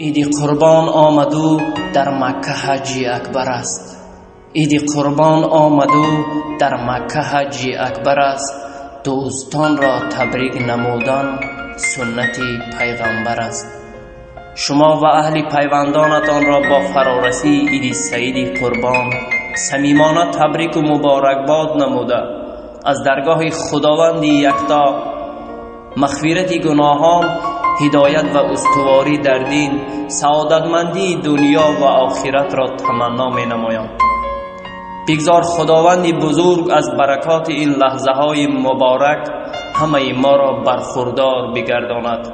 عید قربان آمدو در مکه حج اکبر است. عید قربان آمدو در مکه حج اکبر است. دوستان را تبریک نمودن سنت پیغمبر است. شما و اهل پیوندانتان را با فرارسی عید سعید قربان صمیمانه تبریک و مبارکباد نموده از درگاه خداوند یکتا مغفرت گناهان، هدایت و استواری در دین، سعادتمندی دنیا و آخرت را تمنا می نمایم. بگذار خداوند بزرگ از برکات این لحظه های مبارک همه ما را برخوردار بگرداند.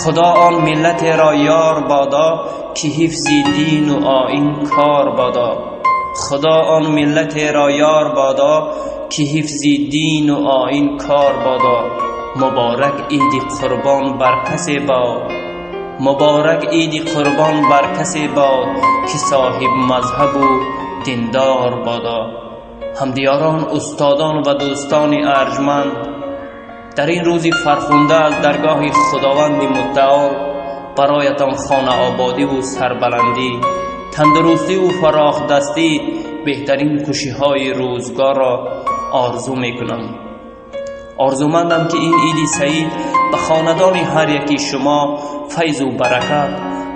خدا آن ملت را یار بادا که حفظ دین و آیین کار بادا. خدا آن ملت را یار بادا که حفظ دین و آیین کار بادا. مبارک عید قربان بر کسی باد، مبارک عید قربان بر کسی باد که صاحب مذهب و دیندار بادا. همدیاران، استادان و دوستان ارجمند، در این روزی فرخنده از درگاه خداوند متعال برایتان خانه آبادی و سربلندی، تندرستی و فراخ دستی، بهترین خوشی‌های روزگار را آرزو میکنم. آرزومندم که این عید سعید به خاندان هر یکی شما فیض و برکت،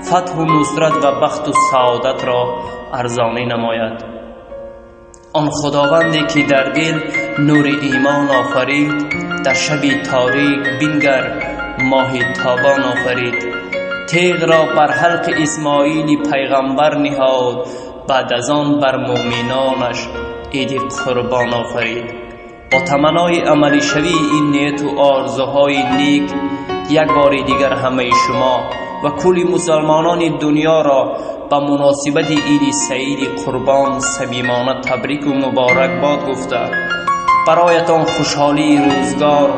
فتح و نصرت و بخت و سعادت را ارزانی نماید. آن خداوندی که در دل نور ایمان آفرید، در شب تاریک بنگر ماه تابان آفرید. تیغ را بر حلق اسماعیل پیغمبر نهاد، بعد از آن بر مومنانش عید قربان آفرید. با تمنای عملی شوی این نیت و آرزوهای نیک، یک بار دیگر همه شما و کل مسلمانان دنیا را به مناسبت عید سعید قربان صمیمانه تبریک و مبارکباد گفته، برایتان خوشحالی روزگار،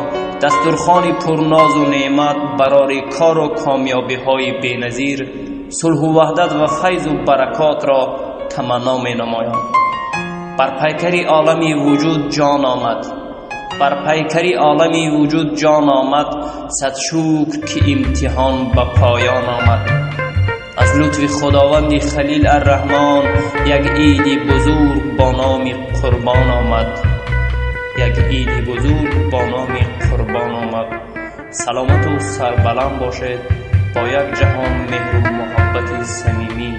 دسترخوان پرناز و نعمت، برای کار و کامیابی های بی‌نظیر، صلح و وحدت و فیض و برکات را تمنا می نمایم. بر پیکر عالمی وجود جان آمد، بر پیکر عالمی وجود جان آمد، صد شکر که امتحان به پایان آمد. از لطف خداوند خلیل الرحمن یک عید بزرگ با نام قربان آمد، یک عید بزرگ با نام قربان آمد. سلامت و سربلند باشید با یک جهان مهر و محبت صمیمی.